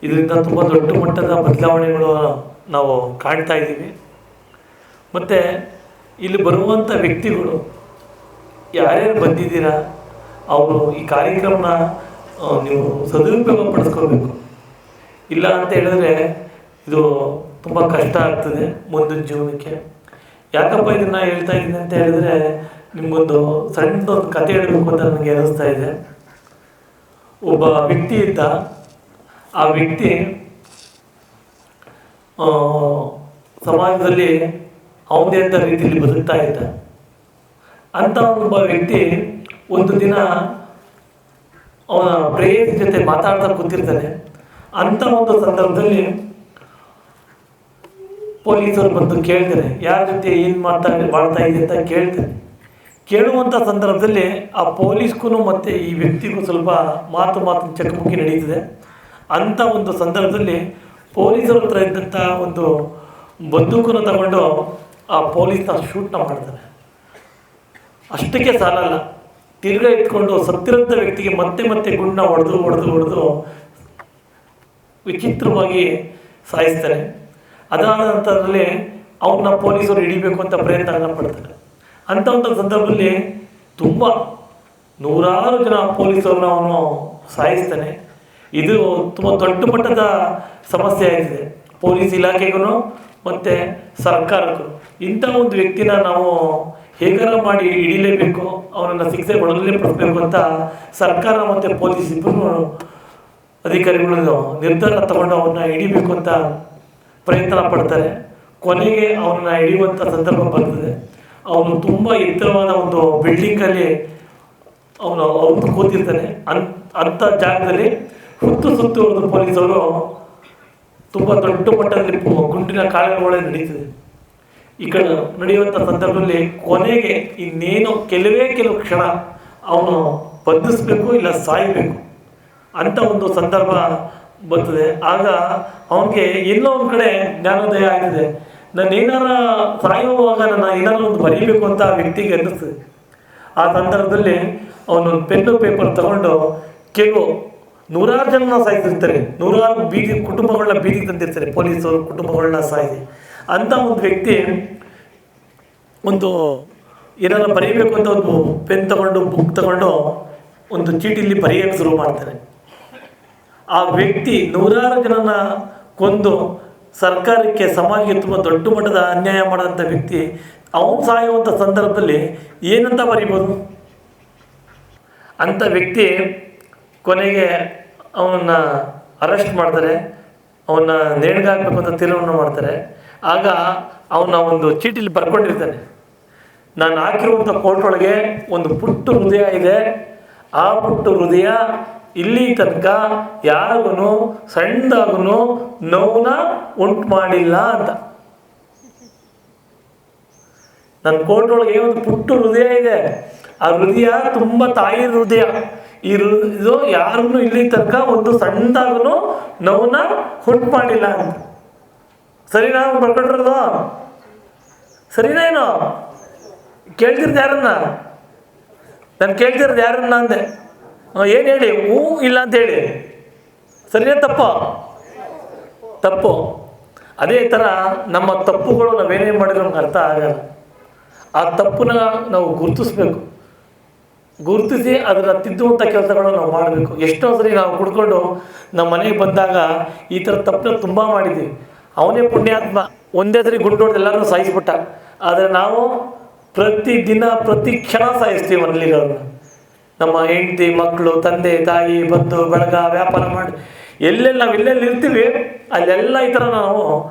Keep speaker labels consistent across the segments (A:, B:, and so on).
A: ಇದರಿಂದ ತುಂಬ ದೊಡ್ಡ ಮಟ್ಟದ ಬದಲಾವಣೆಗಳು ನಾವು ಕಾಣ್ತಾ ಇದ್ದೀವಿ. ಮತ್ತು ಇಲ್ಲಿ ಬರುವಂಥ ವ್ಯಕ್ತಿಗಳು ಯಾರ್ಯಾರು ಬಂದಿದ್ದೀರಾ ಅವರು ಈ ಕಾರ್ಯಕ್ರಮನ ನೀವು ಸದುಪಯೋಗ ಪಡಿಸ್ಕೋಬೇಕು. ಇಲ್ಲ ಅಂತ ಹೇಳಿದ್ರೆ ಇದು ತುಂಬ ಕಷ್ಟ ಆಗ್ತದೆ ಮುಂದಿನ ಜೀವನಕ್ಕೆ. ಯಾಕಪ್ಪ ಇದನ್ನು ಹೇಳ್ತಾ ಇದ್ದೀನಿ ಅಂತ ಹೇಳಿದ್ರೆ, ನಿಮಗೊಂದು ಸಣ್ಣದೊಂದು ಕತೆ ಹೇಳಬೇಕು ಅಂತ ನನಗೆ ಅನ್ನಿಸ್ತಾ ಇದೆ. ಒಬ್ಬ ವ್ಯಕ್ತಿ ಇದ್ದ. ಆ ವ್ಯಕ್ತಿ ಸಮಾಜದಲ್ಲಿ ಅವನದೇ ಅಂತ ರೀತಿಯಲ್ಲಿ ಬದುಕ್ತಾ ಇದ್ದ. ಅಂತ ಒಬ್ಬ ವ್ಯಕ್ತಿ ಒಂದು ದಿನ ಅವನ ಪ್ರೇಯಸಿ ಜೊತೆ ಮಾತಾಡ್ತಾ ಕೂತಿರ್ತಾನೆ. ಅಂಥ ಒಂದು ಸಂದರ್ಭದಲ್ಲಿ ಪೊಲೀಸರು ಬಂದು ಕೇಳ್ತಾರೆ, ಯಾರ ಜೊತೆ ಏನು ಮಾಡ್ತಾ ಇದೆ ಅಂತ ಕೇಳ್ತಾರೆ. ಕೇಳುವಂಥ ಸಂದರ್ಭದಲ್ಲಿ ಆ ಪೊಲೀಸ್ಗೂ ಮತ್ತು ಈ ವ್ಯಕ್ತಿಗೂ ಸ್ವಲ್ಪ ಮಾತು ಚಕಮಕಿ ನಡೀತದೆ. ಅಂಥ ಒಂದು ಸಂದರ್ಭದಲ್ಲಿ ಪೊಲೀಸರ ಹತ್ರ ಇದ್ದಂಥ ಒಂದು ಬಂದೂಕನ್ನು ತಗೊಂಡು ಆ ಪೊಲೀಸ್ನ ಶೂಟ್ನ ಮಾಡ್ತಾರೆ. ಅಷ್ಟಕ್ಕೆ ಸಾಲಲ್ಲ, ತಿರ್ಗಾ ಇಟ್ಕೊಂಡು ಸತ್ತಿರಂಥ ವ್ಯಕ್ತಿಗೆ ಮತ್ತೆ ಗುಂಡನ್ನ ಹೊಡೆದು ವಿಚಿತ್ರವಾಗಿ ಸಾಯಿಸ್ತಾರೆ. ಅದಾದ ನಂತರದಲ್ಲಿ ಅವನ್ನ ಪೊಲೀಸರು ಹಿಡಿಬೇಕು ಅಂತ ಪ್ರಯತ್ನ ಪಡ್ತಾರೆ. ಅಂಥ ಒಂದು ಸಂದರ್ಭದಲ್ಲಿ ತುಂಬ ನೂರಾರು ಜನ ಪೊಲೀಸರನ್ನ ಅವನು ಸಾಯಿಸ್ತಾನೆ. ಇದು ತುಂಬ ದೊಡ್ಡ ಮಟ್ಟದ ಸಮಸ್ಯೆ ಆಗಿದೆ ಪೊಲೀಸ್ ಇಲಾಖೆಗೂ ಮತ್ತು ಸರ್ಕಾರಕ್ಕೂ. ಇಂಥ ಒಂದು ವ್ಯಕ್ತಿನ ನಾವು ಹೇಗಾರ ಮಾಡಿ ಹಿಡಿಲೇಬೇಕು, ಅವನನ್ನು ಶಿಕ್ಷೆ ಪಡಲೇಬೇಕು ಅಂತ ಸರ್ಕಾರ ಮತ್ತು ಪೊಲೀಸ್ ಇಬ್ಬರು ಅಧಿಕಾರಿಗಳು ನಿರ್ಧಾರ ತಗೊಂಡು ಅವನ್ನ ಹಿಡಿಬೇಕು ಅಂತ ಪ್ರಯತ್ನ ಪಡ್ತಾರೆ. ಕೊನೆಗೆ ಅವನನ್ನು ಹಿಡಿಯುವಂಥ ಸಂದರ್ಭ ಬರ್ತದೆ. ಅವನು ತುಂಬ ಎತ್ತರವಾದ ಒಂದು ಬಿಲ್ಡಿಂಗಲ್ಲಿ ಅವನು ಕೂತಿರ್ತಾನೆ. ಅಂಥ ಜಾಗದಲ್ಲಿ ಸುತ್ತು ಪೊಲೀಸರು ತುಂಬ ದೊಡ್ಡ ಮಟ್ಟದಲ್ಲಿ ಗುಂಡಿನ ಕಾಳಗಗಳೇ ನಡೀತದೆ. ಈ ಕಡೆ ನಡೆಯುವಂಥ ಸಂದರ್ಭದಲ್ಲಿ ಕೊನೆಗೆ ಇನ್ನೇನು ಕೆಲವು ಕ್ಷಣ ಅವನು ಬಂಧಿಸಬೇಕು ಇಲ್ಲ ಸಾಯಬೇಕು ಅಂತ ಒಂದು ಸಂದರ್ಭ ಬರ್ತದೆ. ಆಗ ಅವನಿಗೆ ಎಲ್ಲೋ ಒಂದು ಕಡೆ ಜ್ಞಾನೋದಯ ಆಗಿದೆ. ನಾನು ಏನಾರ ಸಾಯುವಾಗ ನಾನು ಏನಾದರೂ ಒಂದು ಬರೀಬೇಕು ಅಂತ ಆ ವ್ಯಕ್ತಿಗೆ ಅನ್ನಿಸ್ತದೆ. ಆ ಸಂದರ್ಭದಲ್ಲಿ ಅವನು ಪೆನ್ನು ಪೇಪರ್ ತಗೊಂಡು ನೂರಾರು ಜನ ಸಾಯಿಸಿರ್ತಾರೆ, ನೂರಾರು ಕುಟುಂಬಗಳನ್ನ ಬೀದಿಗೆ ತಂದಿರ್ತಾರೆ ಪೊಲೀಸರು, ಕುಟುಂಬಗಳನ್ನ ಸಾಯಿಸಿ. ಅಂಥ ಒಂದು ವ್ಯಕ್ತಿ ಒಂದು ಏನಾರ ಬರೀಬೇಕು ಅಂತ ಒಂದು ಪೆನ್ ತಗೊಂಡು ಬುಕ್ ತಗೊಂಡು ಒಂದು ಚೀಟಿಲಿ ಬರೆಯೋಕ್ಕೆ ಶುರು ಮಾಡ್ತಾನೆ. ಆ ವ್ಯಕ್ತಿ ನೂರಾರು ಜನನ ಕೊಂದು ಸರ್ಕಾರಕ್ಕೆ, ಸಮಾಜಕ್ಕೆ ತುಂಬ ದೊಡ್ಡ ಮಟ್ಟದ ಅನ್ಯಾಯ ಮಾಡಿದಂಥ ವ್ಯಕ್ತಿ ಅವನು ಸಾಯುವಂಥ ಸಂದರ್ಭದಲ್ಲಿ ಏನಂತ ಬರೀಬೋದು? ಅಂಥ ವ್ಯಕ್ತಿ ಕೊನೆಗೆ ಅವನ್ನ ಅರೆಸ್ಟ್ ಮಾಡ್ತಾರೆ, ಅವನ್ನ ನೇಣಿಗಾಕಬೇಕು ಅಂತ ತೀರ್ಮಾನ ಮಾಡ್ತಾರೆ. ಆಗ ಅವನ ಒಂದು ಚೀಟಿಲಿ ಬರ್ಕೊಂಡಿರ್ತಾನೆ, ನಾನು ಹಾಕಿರುವಂಥ ಕೋರ್ಟೊಳಗೆ ಒಂದು ಪುಟ್ಟ ಹೃದಯ ಇದೆ, ಆ ಪುಟ್ಟ ಹೃದಯ ಇಲ್ಲಿ ತನಕ ಯಾರಿಗೂ ಸಣ್ಣದಾಗೂ ನೋವನ್ನ ಉಂಟು ಮಾಡಿಲ್ಲ ಅಂತ. ನನ್ನ ಕೋರ್ಟೊಳಗೆ ಒಂದು ಪುಟ್ಟ ಹೃದಯ ಇದೆ, ಆ ಹೃದಯ ತುಂಬ ತಾಯಿ ಹೃದಯ, ಇದು ಯಾರಿಗೂ ಇಲ್ಲಿ ತನಕ ಒಂದು ಸಣ್ಣದಾಗೂ ನೋವನ್ನ ಉಂಟು ಮಾಡಿಲ್ಲ ಅಂತ. ಸರಿನಾ ಬರ್ಕೊಂಡಿರೋದು? ಸರಿನಾ? ಏನೋ ಕೇಳ್ತಿರೋದು ಯಾರನ್ನ? ನಾನು ಕೇಳ್ತಿರೋದು ಯಾರನ್ನ ಅಂದೆ. ಏನು ಹೇಳಿ? ಹ್ಞೂ ಇಲ್ಲ ಅಂತ ಹೇಳಿ. ಸರಿಯಾ ತಪ್ಪು. ಅದೇ ಥರ ನಮ್ಮ ತಪ್ಪುಗಳು ನಾವೇನೇ ಮಾಡಿದ್ರು ನಮ್ಗೆ ಅರ್ಥ ಆಗಲ್ಲ. ಆ ತಪ್ಪನ್ನ ನಾವು ಗುರುತಿಸಿ ಅದನ್ನು ತಿದ್ದುವಂಥ ಕೆಲಸಗಳನ್ನು ನಾವು ಮಾಡಬೇಕು. ಎಷ್ಟೋ ಸರಿ ನಾವು ಕುಡ್ಕೊಂಡು ನಮ್ಮ ಮನೆಗೆ ಬಂದಾಗ ಈ ಥರ ತಪ್ಪನ್ನ ತುಂಬ ಮಾಡಿದ್ದೀವಿ. ಅವನೇ ಪುಣ್ಯಾತ್ಮ, ಒಂದೇ ಸರಿ ಗುಂಡು ಹೊಡೆದು ಎಲ್ಲರೂ ಸಾಯಿಸ್ಬಿಟ್ಟ. ಆದರೆ ನಾವು ಪ್ರತಿದಿನ ಪ್ರತಿ ಕ್ಷಣ ಸಾಯಿಸ್ತೀವಿ ಮನೇಲಿರೋರನ್ನ. ನಮ್ಮ ಹೆಂಡತಿ, ಮಕ್ಕಳು, ತಂದೆ, ತಾಯಿ, ಬಂಧು ಬಳಗ, ವ್ಯಾಪಾರ ಮಾಡಿ ನಾವು ಎಲ್ಲೆಲ್ಲಿ ಇರ್ತೀವಿ ಅಲ್ಲೆಲ್ಲ ಈ ಥರ ನಾವು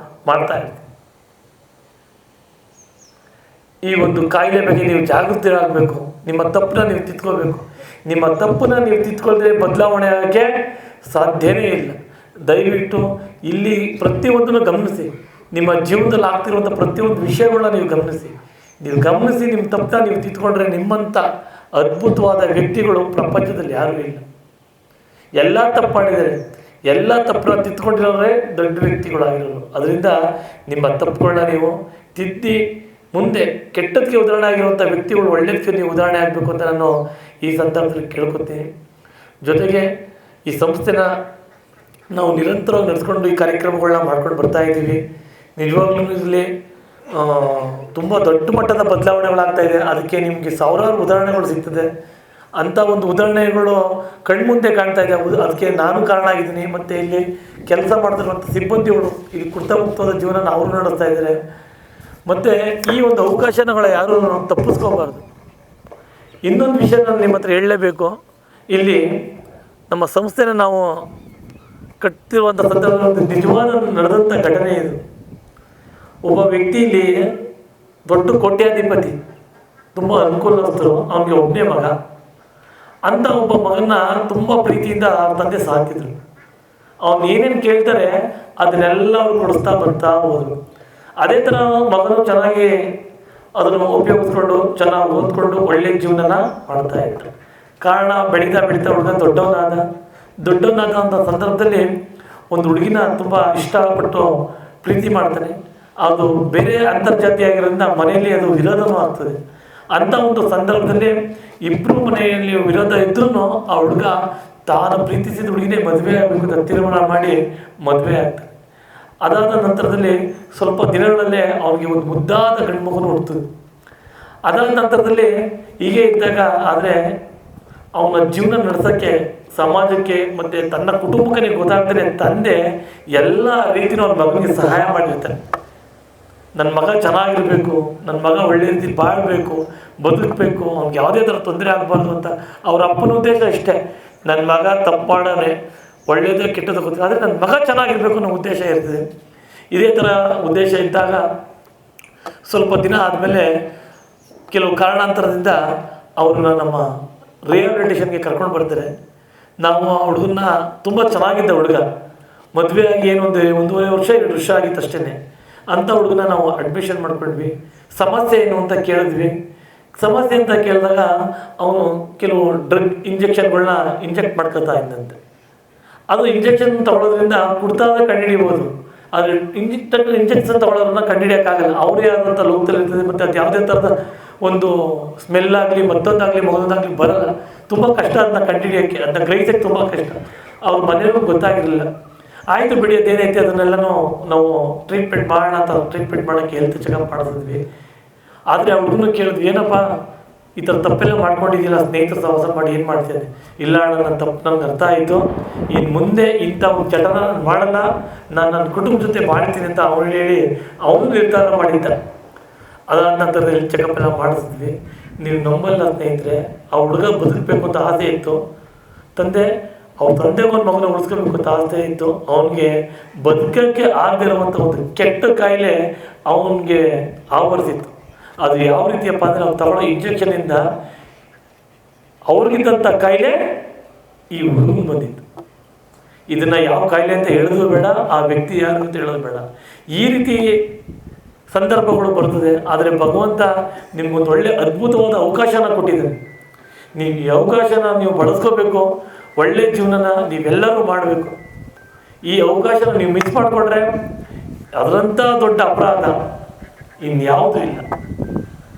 A: ಮಾಡ್ತಾ ಇರ್ತೀವಿ. ಈ ಒಂದು ಕಾಯಿಲೆ ಬಗ್ಗೆ ನೀವು ಜಾಗೃತರಾಗಬೇಕು. ನಿಮ್ಮ ತಪ್ಪನ್ನ ನೀವು ತಿದ್ಕೋಬೇಕು. ನಿಮ್ಮ ತಪ್ಪನ್ನ ನೀವು ತಿದ್ಕೊಳ್ದೆ ಬದಲಾವಣೆ ಆಗೋಕ್ಕೆ ಸಾಧ್ಯವೇ ಇಲ್ಲ. ದಯವಿಟ್ಟು ಇಲ್ಲಿ ಪ್ರತಿಯೊಂದನ್ನು ಗಮನಿಸಿ. ನಿಮ್ಮ ಜೀವನದಲ್ಲಿ ಆಗ್ತಿರುವಂಥ ಪ್ರತಿಯೊಂದು ವಿಷಯಗಳನ್ನ ನೀವು ಗಮನಿಸಿ. ನಿಮ್ಮ ತಪ್ಪನ್ನ ನೀವು ತಿದ್ಕೊಂಡ್ರೆ ನಿಮ್ಮಂಥ ಅದ್ಭುತವಾದ ವ್ಯಕ್ತಿಗಳು ಪ್ರಪಂಚದಲ್ಲಿ ಯಾರೂ ಇಲ್ಲ. ಎಲ್ಲ ತಪ್ಪು ಮಾಡಿದ್ದಾರೆ, ಎಲ್ಲ ತಪ್ಪನ್ನ ತಿದ್ಕೊಂಡಿರೋರೇ ದೊಡ್ಡ ವ್ಯಕ್ತಿಗಳಾಗಿರೋರು. ಅದರಿಂದ ನಿಮ್ಮ ತಪ್ಪುಗಳನ್ನ ನೀವು ತಿದ್ದಿ ಮುಂದೆ ಕೆಟ್ಟದಕ್ಕೆ ಉದಾಹರಣೆ ಆಗಿರುವಂಥ ವ್ಯಕ್ತಿಗಳು ಒಳ್ಳೆಯದಕ್ಕೆ ನೀವು ಉದಾಹರಣೆ ಆಗಬೇಕು ಅಂತ ನಾನು ಈ ಸಂದರ್ಭದಲ್ಲಿ ಕೇಳ್ಕೊತೀನಿ. ಜೊತೆಗೆ ಈ ಸಂಸ್ಥೆನ ನಾವು ನಿರಂತರವಾಗಿ ನಡೆಸ್ಕೊಂಡು ಈ ಕಾರ್ಯಕ್ರಮಗಳನ್ನ ಮಾಡ್ಕೊಂಡು ಬರ್ತಾ ಇದ್ದೀವಿ. ನಿಜವಾಗ್ಲೂ ಇಲ್ಲಿ ತುಂಬ ದೊಡ್ಡ ಮಟ್ಟದ ಬದಲಾವಣೆಗಳಾಗ್ತಾ ಇದೆ. ಅದಕ್ಕೆ ನಿಮಗೆ ಸಾವಿರಾರು ಉದಾಹರಣೆಗಳು ಸಿಗ್ತದೆ. ಅಂಥ ಒಂದು ಉದಾಹರಣೆಗಳು ಕಣ್ಮುಂದೆ ಕಾಣ್ತಾ ಇದೆ. ಅದಕ್ಕೆ ನಾನು ಕಾರಣ ಆಗಿದ್ದೀನಿ. ಮತ್ತು ಇಲ್ಲಿ ಕೆಲಸ ಮಾಡ್ತಿರುವಂಥ ಸಿಬ್ಬಂದಿಗಳು ಇಲ್ಲಿ ಕೃತಮುಕ್ತವಾದ ಜೀವನ ಅವರು ನಡೆಸ್ತಾ ಇದ್ದಾರೆ. ಮತ್ತು ಈ ಒಂದು ಅವಕಾಶಗಳು ಯಾರೂ ತಪ್ಪಿಸ್ಕೋಬಾರ್ದು. ಇನ್ನೊಂದು ವಿಷಯ ನಾನು ನಿಮ್ಮ ಹತ್ರ ಹೇಳಲೇಬೇಕು. ಇಲ್ಲಿ ನಮ್ಮ ಸಂಸ್ಥೆನ ನಾವು ಕಟ್ತಿರುವಂಥ ಸಂದರ್ಭದಲ್ಲಿ ನಿಜವಾದ ನಡೆದಂಥ ಘಟನೆ ಇದು. ಒಬ್ಬ ವ್ಯಕ್ತಿ ಇಲ್ಲಿ ದೊಡ್ಡ ಕೋಟ್ಯಾಧಿಪತಿ, ತುಂಬ ಅನುಕೂಲಸ್ಥರು, ಅವನಿಗೆ ಒಬ್ಬನೇ ಮಗ. ಅಂಥ ಒಬ್ಬ ಮಗನ ತುಂಬ ಪ್ರೀತಿಯಿಂದ ಅವ್ರ ತಂದೆ ಸಾಕಿದ್ರು. ಅವನು ಏನೇನು ಕೇಳ್ತಾರೆ ಅದನ್ನೆಲ್ಲ ಅವ್ರು ಕೊಡಿಸ್ತಾ ಬರ್ತಾ ಹೋದರು. ಅದೇ ಥರ ಮಗನು ಚೆನ್ನಾಗಿ ಅದನ್ನು ಉಪಯೋಗಿಸ್ಕೊಂಡು ಚೆನ್ನಾಗಿ ಓದ್ಕೊಂಡು ಒಳ್ಳೆಯ ಜೀವನನ ಮಾಡ್ತಾ ಇದ್ರು. ಕಾರಣ ಬೆಳೀತಾ ಹುಡುಗ ದೊಡ್ಡವನಾದ ಅಂತ ಸಂದರ್ಭದಲ್ಲಿ ಒಂದು ಹುಡುಗಿನ ತುಂಬ ಇಷ್ಟಪಟ್ಟು ಪ್ರೀತಿ ಮಾಡ್ತಾನೆ. ಅದು ಬೇರೆ ಅಂತರ್ಜಾತಿ ಆಗಿರೋದ್ರಿಂದ ಮನೆಯಲ್ಲಿ ಅದು ವಿರೋಧನೂ ಆಗ್ತದೆ. ಅಂಥ ಒಂದು ಸಂದರ್ಭದಲ್ಲಿ ಇಬ್ಬರು ಮನೆಯಲ್ಲಿ ವಿರೋಧ ಇದ್ರೂ ಆ ಹುಡುಗ ತಾನು ಪ್ರೀತಿಸಿದ ಹುಡುಗಿನೇ ಮದುವೆ ಆಗಬೇಕು ಅಂತ ತೀರ್ಮಾನ ಮಾಡಿ ಮದುವೆ ಆಗ್ತಾನೆ. ಅದಾದ ನಂತರದಲ್ಲಿ ಸ್ವಲ್ಪ ದಿನಗಳಲ್ಲೇ ಅವನಿಗೆ ಒಂದು ಮುದ್ದಾದ ಗಂಡುಮಗನು ಹುಡ್ತದೆ. ಅದಾದ ನಂತರದಲ್ಲಿ ಹೀಗೆ ಇದ್ದಾಗ ಆದರೆ ಅವನ ಜೀವನ ನಡೆಸೋಕ್ಕೆ ಸಮಾಜಕ್ಕೆ ಮತ್ತು ತನ್ನ ಕುಟುಂಬಕ್ಕೆ ಗೊತ್ತಾಗ್ತಾನೆ ತಂದೆ ಎಲ್ಲ ರೀತಿಯೂ ಅವನ ಮಗನಿಗೆ ಸಹಾಯ ಮಾಡಿರ್ತಾನೆ. ನನ್ನ ಮಗ ಚೆನ್ನಾಗಿರಬೇಕು, ನನ್ನ ಮಗ ಒಳ್ಳೆ ರೀತಿ ಬಾಳಬೇಕು, ಬದುಕಬೇಕು, ಅವ್ನಿಗೆ ಯಾವುದೇ ಥರ ತೊಂದರೆ ಆಗಬಾರ್ದು ಅಂತ ಅವ್ರ ಅಪ್ಪನ ಉದ್ದೇಶ ಇಷ್ಟೇ. ನನ್ನ ಮಗ ತಪ್ಪು ಮಾಡೋನೆ, ಒಳ್ಳೆಯದೇ ಕೆಟ್ಟದ್ದು ಗೊತ್ತಿಲ್ಲ, ಆದರೆ ನನ್ನ ಮಗ ಚೆನ್ನಾಗಿರಬೇಕು ಅನ್ನೋ ಉದ್ದೇಶ ಇರ್ತದೆ. ಇದೇ ಥರ ಉದ್ದೇಶ ಇದ್ದಾಗ ಸ್ವಲ್ಪ ದಿನ ಆದಮೇಲೆ ಕೆಲವು ಕಾರಣಾಂತರದಿಂದ ಅವ್ರನ್ನ ನಮ್ಮ ರಿಹ್ಯಾಬಿಲಿಟೇಷನ್ಗೆ ಕರ್ಕೊಂಡು ಬರ್ತಾರೆ. ನಾವು ಆ ಹುಡುಗನ್ನ ತುಂಬ ಚೆನ್ನಾಗಿದ್ದ ಹುಡುಗ, ಮದುವೆ ಆಗಿ ಏನೊಂದು 1.5 ವರ್ಷ 2 ವರ್ಷ ಆಗಿತ್ತು ಅಷ್ಟೇ. ಅಂಥ ಹುಡುಗನ ನಾವು ಅಡ್ಮಿಷನ್ ಮಾಡ್ಕೊಂಡ್ವಿ. ಸಮಸ್ಯೆ ಏನು ಅಂತ ಕೇಳಿದ್ವಿ. ಸಮಸ್ಯೆ ಅಂತ ಕೇಳಿದಾಗ ಅವನು ಕೆಲವು ಡ್ರಗ್ ಇಂಜೆಕ್ಷನ್ಗಳನ್ನ ಇಂಜೆಕ್ಟ್ ಮಾಡ್ಕೊತಾ ಇದ್ದಂತೆ. ಅದು ಇಂಜೆಕ್ಷನ್ ತಗೊಳ್ಳೋದ್ರಿಂದ ಕುಡ್ತಾದ್ರೆ ಕಂಡುಹಿಡಿಬೋದು, ಆದರೆ ಇಂಜೆಕ್ಷನ್ ತಗೊಳ್ಳೋರನ್ನ ಕಂಡುಹಿಡಿಯೋಕ್ಕಾಗಲ್ಲ. ಅವರೇ ಆದಂಥ ಲೋಕದಲ್ಲಿ ಇರ್ತದೆ. ಮತ್ತು ಅದು ಯಾವುದೇ ಥರದ ಒಂದು ಸ್ಮೆಲ್ಲಾಗಲಿ ಮತ್ತೊಂದಾಗಲಿ ಮಗದೊಂದಾಗಲಿ ಬರಲ್ಲ. ತುಂಬ ಕಷ್ಟ ಅದನ್ನ ಕಂಡುಹಿಡಿಯೋಕ್ಕೆ, ಅದನ್ನ ಗ್ರಹಿಸೋಕ್ಕೆ ತುಂಬ ಕಷ್ಟ. ಅವ್ರ ಮನೆಯಲ್ಲೂ ಗೊತ್ತಾಗಿರಲಿಲ್ಲ. ಆಯಿತು ಬಿಡಿ, ಅದೇನೈತೆ ಅದನ್ನೆಲ್ಲನೂ ನಾವು ಟ್ರೀಟ್ಮೆಂಟ್ ಮಾಡೋಣ ಅಂತ ಟ್ರೀಟ್ಮೆಂಟ್ ಮಾಡೋಕ್ಕೆ ಹೆಲ್ತ್ ಚೆಕಪ್ ಮಾಡಿದ್ವಿ. ಆದರೆ ಆ ಹುಡುಗನ ಕೇಳಿದ್ವಿ, ಏನಪ್ಪ ಈ ಥರ ತಪ್ಪೆಲ್ಲ ಮಾಡ್ಕೊಂಡಿದ್ದಿಲ್ಲ, ಸ್ನೇಹಿತರ ಸಹವಾಸ ಮಾಡಿ ಏನು ಮಾಡ್ತಿದ್ದೆ? ಇಲ್ಲ ಅಣ್ಣ, ನನ್ನ ತಪ್ಪು ನನಗೆ ಅರ್ಥ ಆಯಿತು, ಇನ್ನು ಮುಂದೆ ಇಂಥ ಒಂದು ಚಟನ ನಾನು ಮಾಡಲ್ಲ, ನಾನು ನನ್ನ ಕುಟುಂಬದ ಜೊತೆ ಮಾಡ್ತೀನಿ ಅಂತ ಅವಳು ಹೇಳಿ ಅವನು ನಿರ್ಧಾರ ಮಾಡಿದ್ದ. ಅದಾದ ನಂತರದಲ್ಲಿ ಚೆಕಪ್ ಎಲ್ಲ ಮಾಡಿಸಿದ್ವಿ. ನೀವು ನಂಬಲ್ಲ ಸ್ನೇಹಿತರೆ, ಆ ಹುಡುಗ ಬದುಕಬೇಕು ಅಂತ ಆಸೆ ಇತ್ತು. ಅವ್ರ ತಂದೆಗೆ ಒಂದು ಮಗನ ಉಳಿಸ್ಕೋಬೇಕು ಅಂತ ಆಸೆ ಇತ್ತು. ಅವನಿಗೆ ಬದುಕೋಕ್ಕೆ ಆಗದೆ ಇರುವಂಥ ಒಂದು ಕೆಟ್ಟ ಕಾಯಿಲೆ ಅವನಿಗೆ ಆವರಿಸಿತ್ತು. ಅದು ಯಾವ ರೀತಿಯಪ್ಪ ಅಂದರೆ ಅವ್ರು ತಗೊಳ್ಳೋ ಇಂಜೆಕ್ಷನಿಂದ ಅವ್ರಿಗಿದ್ದಂಥ ಕಾಯಿಲೆ ಈ ಹುಡುಗನ ಬಂದಿತ್ತು. ಇದನ್ನು ಯಾವ ಕಾಯಿಲೆ ಅಂತ ಹೇಳೋದು ಬೇಡ, ಆ ವ್ಯಕ್ತಿ ಯಾರು ಅಂತ ಹೇಳೋದು ಬೇಡ. ಈ ರೀತಿ ಸಂದರ್ಭಗಳು ಬರ್ತದೆ. ಆದರೆ ಭಗವಂತ ನಿಮ್ಗೊಂದು ಒಳ್ಳೆ ಅದ್ಭುತವಾದ ಅವಕಾಶನ ಕೊಟ್ಟಿದ್ದಾನೆ. ನೀವು ಈ ಅವಕಾಶನ ನೀವು ಬಳಸ್ಕೋಬೇಕು. ಒಳ್ಳೆ ಜೀವನನ ನೀವೆಲ್ಲರೂ ಮಾಡಬೇಕು. ಈ ಅವಕಾಶನ ನೀವು ಮಿಸ್ ಮಾಡಿಕೊಂಡ್ರೆ ಅದರಂಥ ದೊಡ್ಡ ಅಪರಾಧ ಇನ್ಯಾವುದೂ ಇಲ್ಲ.